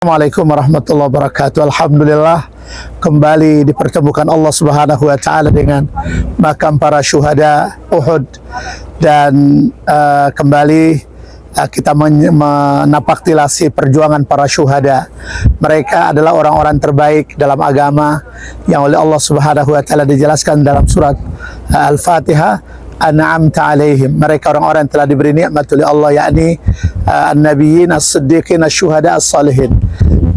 Assalamualaikum warahmatullahi wabarakatuh. Alhamdulillah kembali dipertemukan Allah Subhanahu wa taala dengan makam para syuhada Uhud dan kembali kita menapaktilasi perjuangan para syuhada. Mereka adalah orang-orang terbaik dalam agama yang oleh Allah Subhanahu wa taala dijelaskan dalam surat Al-Fatihah, an'amta alaihim. Mereka orang-orang yang telah diberi nikmat oleh Allah, yakni an-nabiyyin, as-siddiqin, asy-syuhada, as-salihin.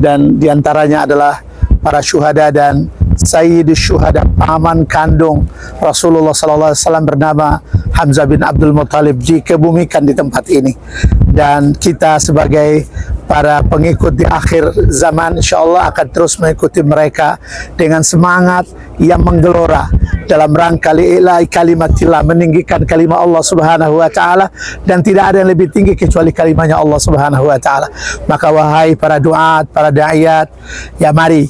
Dan diantaranya adalah para syuhada dan sayyidus syuhada, paman kandung Rasulullah sallallahu alaihi wasallam bernama Hamzah bin Abdul Muttalib dikebumikan di tempat ini. Dan kita sebagai para pengikut di akhir zaman insyaallah akan terus mengikuti mereka dengan semangat yang menggelora dalam rangka li'ilai kalimatillah, meninggikan kalimat Allah Subhanahu wa taala, dan tidak ada yang lebih tinggi kecuali kalimatnya Allah Subhanahu wa taala. Maka wahai para duat, para da'iyat, ya mari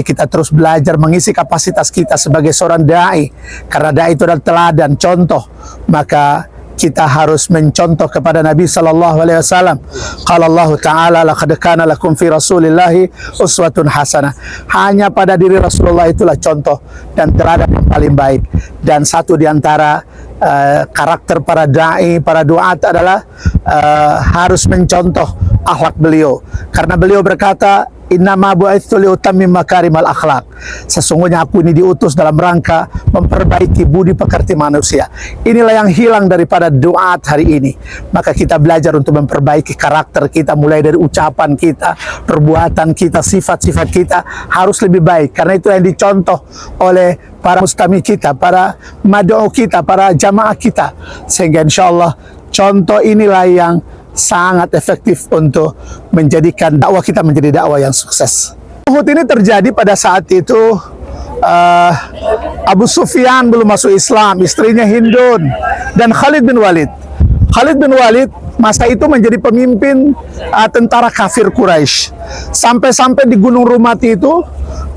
kita terus belajar mengisi kapasitas kita sebagai seorang dai, karena dai itu adalah teladan, contoh. Maka kita harus mencontoh kepada Nabi sallallahu alaihi wasallam. Qala Allah Ta'ala, laqad kana lakum fi Rasulillahi uswatun hasanah. Hanya pada diri Rasulullah itulah contoh dan teladan yang paling baik. Dan satu di antara karakter para dai, para duat adalah harus mencontoh akhlak beliau. Karena beliau berkata, innama bu'itsu liutammim makarimal akhlak. Sesungguhnya aku ini diutus dalam rangka memperbaiki budi pekerti manusia. Inilah yang hilang daripada duat hari ini. Maka kita belajar untuk memperbaiki karakter kita, mulai dari ucapan kita, perbuatan kita, sifat-sifat kita harus lebih baik. Karena itu yang dicontoh oleh para mustami kita, para mad'u kita, para jamaah kita. Sehingga insyaallah contoh inilah yang sangat efektif untuk menjadikan dakwah kita menjadi dakwah yang sukses. Uhud ini terjadi pada saat itu Abu Sufyan belum masuk Islam, istrinya Hindun, dan Khalid bin Walid. Khalid bin Walid masa itu menjadi pemimpin tentara kafir Quraisy. Sampai-sampai di Gunung Rumati itu,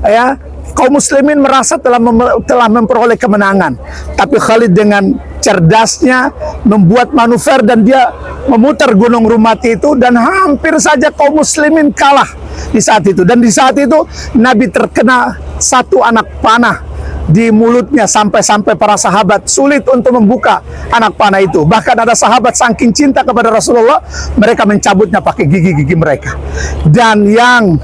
ya, kaum muslimin merasa telah memperoleh kemenangan. Tapi Khalid dengan cerdasnya membuat manuver dan dia memutar Gunung Rumati itu, dan hampir saja kaum muslimin kalah di saat itu. Dan di saat itu Nabi terkena satu anak panah di mulutnya, sampai-sampai para sahabat sulit untuk membuka anak panah itu. Bahkan ada sahabat saking cinta kepada Rasulullah, mereka mencabutnya pakai gigi-gigi mereka. Dan yang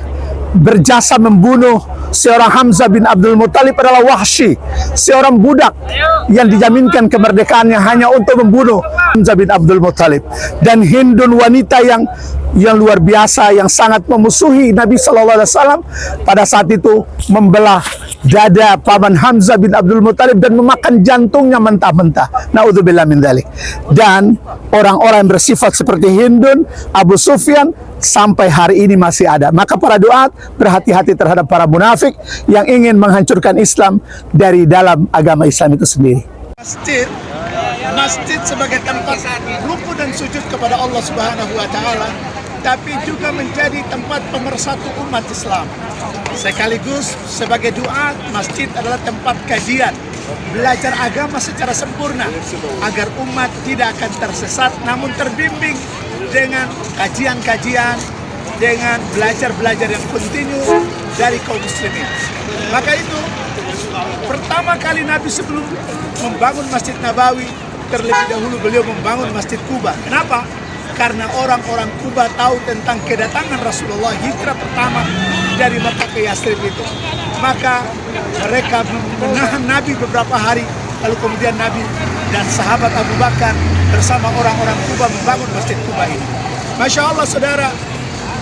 berjasa membunuh seorang Hamzah bin Abdul Muttalib adalah Wahsy, seorang budak yang dijaminkan kemerdekaannya hanya untuk membunuh Hamzah bin Abdul Muttalib. Dan Hindun, wanita yang luar biasa, yang sangat memusuhi Nabi sallallahu alaihi wasallam, pada saat itu membelah dada paman Hamzah bin Abdul Muttalib dan memakan jantungnya mentah-mentah. Naudzubillah min dzalik. Dan orang-orang bersifat seperti Hindun, Abu Sufyan sampai hari ini masih ada. Maka para duat berhati-hati terhadap para munafik yang ingin menghancurkan Islam dari dalam agama Islam itu sendiri. Masjid sebagai tempat ruku dan sujud kepada Allah Subhanahu wa taala, tapi juga menjadi tempat pemersatu umat Islam. Sekaligus sebagai duat, masjid adalah tempat kajian, belajar agama secara sempurna agar umat tidak akan tersesat, namun terbimbing dengan kajian-kajian, dengan belajar-belajar yang kontinu dari kaum muslimin. Maka itu pertama kali Nabi sebelum membangun Masjid Nabawi, terlebih dahulu beliau membangun Masjid Quba. Kenapa? Karena orang-orang Quba tahu tentang kedatangan Rasulullah, hijrah pertama dari Makkah ke Yathrib itu. Maka mereka menahan Nabi beberapa hari, lalu kemudian Nabi dan sahabat Abu Bakar bersama orang-orang Quba membangun Masjid Quba ini. Masya Allah saudara,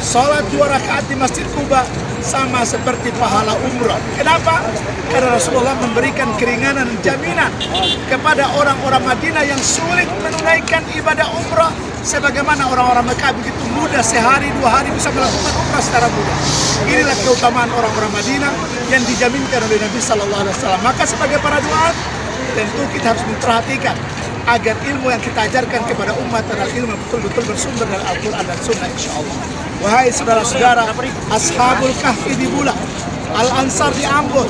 sholat 2 rakaat di Masjid Quba sama seperti pahala umrah. Kenapa? Karena Rasulullah memberikan keringanan, jaminan kepada orang-orang Madinah yang sulit menunaikan ibadah umrah, sebagaimana orang-orang Mekah begitu mudah, sehari 2 hari bisa melakukan umrah secara mudah. Inilah keutamaan orang-orang Madinah yang dijaminkan oleh Nabi sallallahu alaihi wasallam. Maka sebagai para duat, tentu kita harus memperhatikan agar ilmu yang kita ajarkan kepada umat adalah ilmu yang betul-betul bersumber dari Al-Quran dan Sunnah, insyaallah. Wahai saudara-saudara, Ashabul Kahfi di Bula, Al-Ansar di Ambon,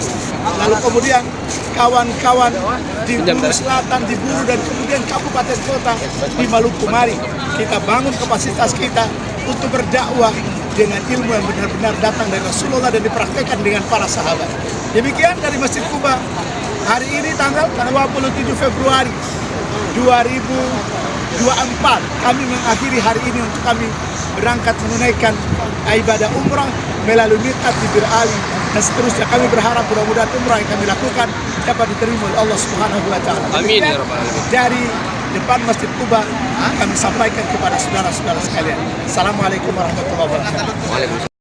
lalu kemudian kawan-kawan di Buru Selatan, di Buru, dan kemudian kabupaten kota di Maluku. Mari kita bangun kapasitas kita untuk berdakwah dengan ilmu yang benar-benar datang dari Rasulullah dan dipraktekkan dengan para sahabat. Demikian dari Masjid Kuba. Hari ini tanggal 27 Februari 2024 kami mengakhiri hari ini untuk kami berangkat menunaikan ibadah umrah melalui miqat di Bir Ali, dan seterusnya kami berharap mudah-mudahan umrah yang kami lakukan dapat diterima oleh Allah Subhanahu wa taala. Amin ya rabbal alamin. Dari depan Masjid Kuba kami sampaikan kepada saudara-saudara sekalian. Assalamualaikum warahmatullahi wabarakatuh.